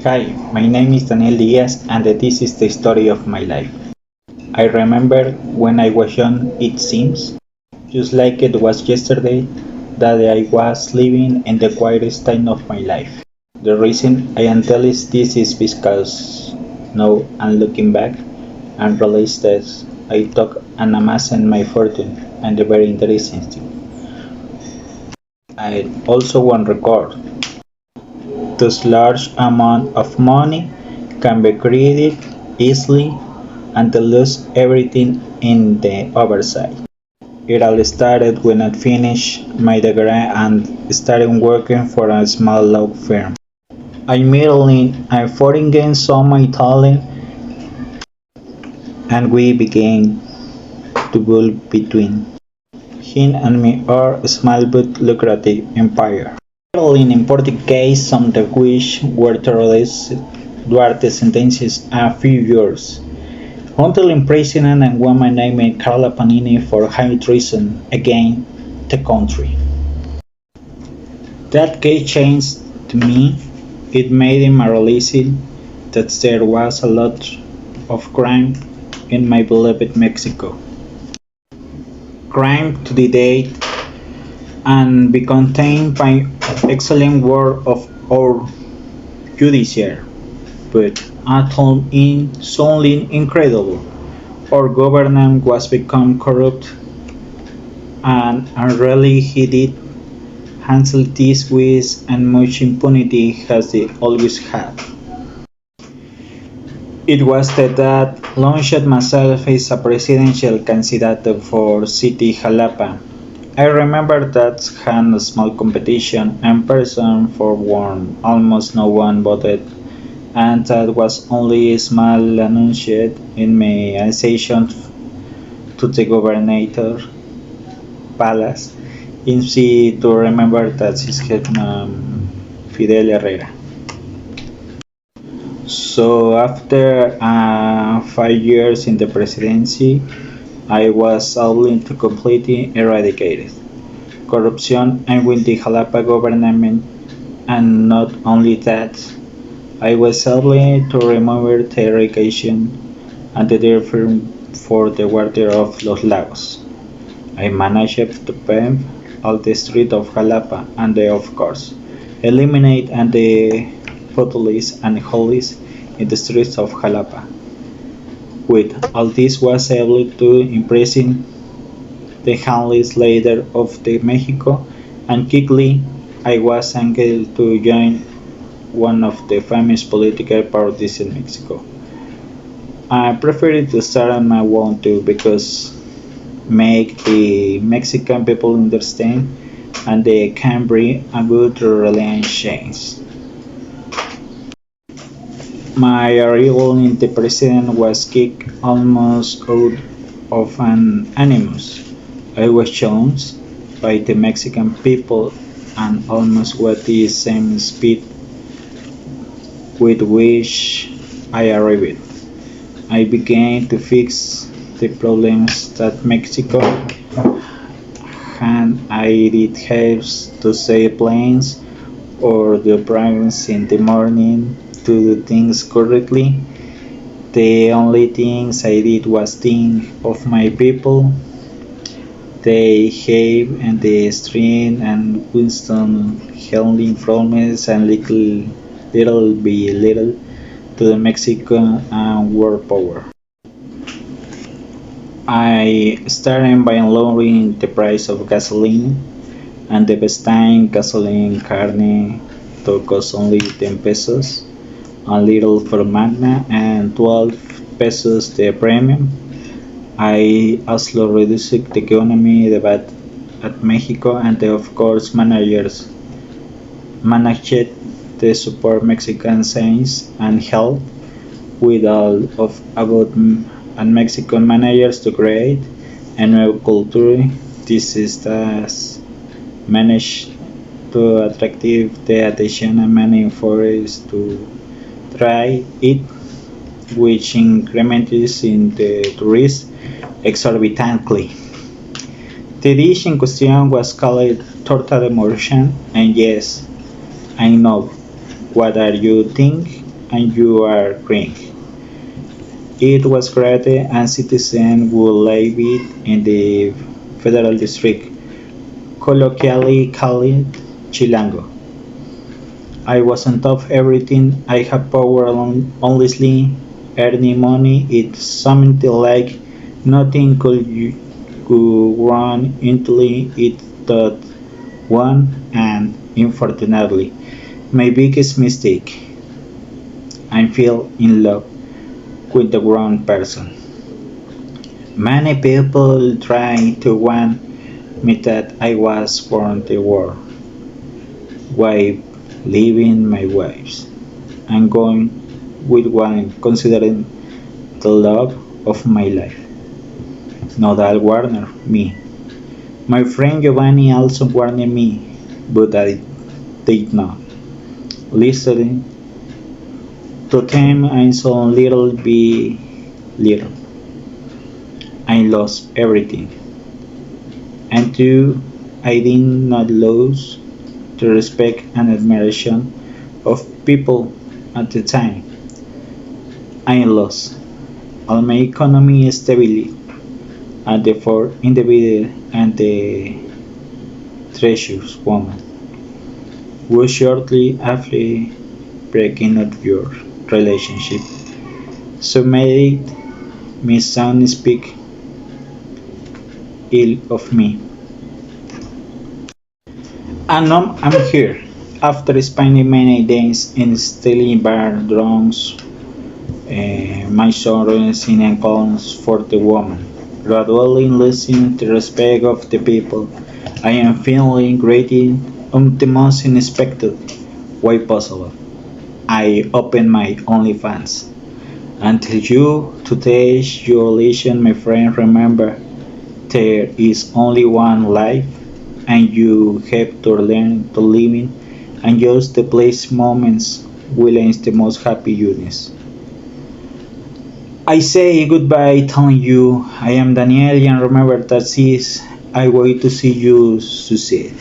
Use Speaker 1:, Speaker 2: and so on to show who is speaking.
Speaker 1: Hi, my name is Daniel Díaz and this is the story of my life. I remember when I was young, it seems, just like it was yesterday, that I was living in the quietest time of my life. The reason I am telling this is because now I'm looking back and realize that I took and amassed my fortune and the very interesting thing. I also want record. This large amount of money can be created easily and to lose everything in the oversight. It all started when I finished my degree and started working for a small law firm. I immediately I foreign gained saw my talent and we began to build between him and me our small but lucrative empire. In important case, some of which were terrorists Duarte sentences a few years until imprisonment and woman named Carla Panini for high treason against the country. That case changed to me. It made him realizing that there was a lot of crime in my beloved Mexico. Crime to the date and be contained by excellent work of our judiciary, but at home in something incredible. Our government was become corrupt and unreally he did handle this with as much impunity as they always had. It was that launched myself as a presidential candidate for City Jalapa. I remember that had a small competition and person for one almost no one voted and that was only a small announcement in my accession to the governor palace in see to remember that his head Fidel Herrera. So after 5 years in the presidency, I was able to completely eradicate corruption and with the Jalapa government, and not only that, I was able to remove the irrigation and the therefore for the water of Los Lagos. I managed to pave all the streets of Jalapa and of course eliminate and the photos and holies in the streets of Jalapa. With all this was able to imprison the handless leader of the Mexico and quickly I was able to join one of the famous political parties in Mexico. I prefer to start on my own too because make the Mexican people understand and they can bring a good relations. My arrival in the president was kicked almost out of an animus. I was challenged by the Mexican people and almost with the same speed with which I arrived. I began to fix the problems that Mexico had. I did help to save planes or the parents in the morning to do things correctly. The only things I did was think of my people. They have and the strength and wisdom healing promise and little by little to the Mexican and world power. I started by lowering the price of gasoline and the best time gasoline carne to cost only 10 pesos, a little for Magna and 12 pesos the premium. I also reduced the economy debate at Mexico and of course managers managed to support Mexican science and health with all of about and Mexican managers to create a new culture. This is thus managed to attract the attention of many foreigners to try it, which increments in the tourists exorbitantly. The dish in question was called torta de morchan, and yes, I know what are you think and you are crying. It was created and citizens would live it in the federal district, colloquially called Chilango. I was on top of everything. I had power honestly, earning money. It's something like nothing could run into it thought one and unfortunately my biggest mistake. I fell in love with the wrong person. Many people try to warn me that I was born the world, while leaving my wives and going with one considering the love of my life. Nodal warned me. My friend Giovanni also warned me, but I did not. Listening to them, I saw little by little. I lost everything. Until I did not lose the respect and admiration of people at the time. I lost all my economy stability and the four individual and the treasures woman who shortly after breaking up your relationship so made me sound speak ill of me. And now I'm here, after spending many days in stealing bar drunks, my sorrows in accounts for the woman, gradually losing the respect of the people. I am feeling greeting on the most unexpected way possible. I open my OnlyFans. Until you, today's your relation, my friend, remember there is only one life, and you have to learn to live in and just the place moments will end the most happy units. I say goodbye telling you I am Daniel and remember that is I wait to see you succeed.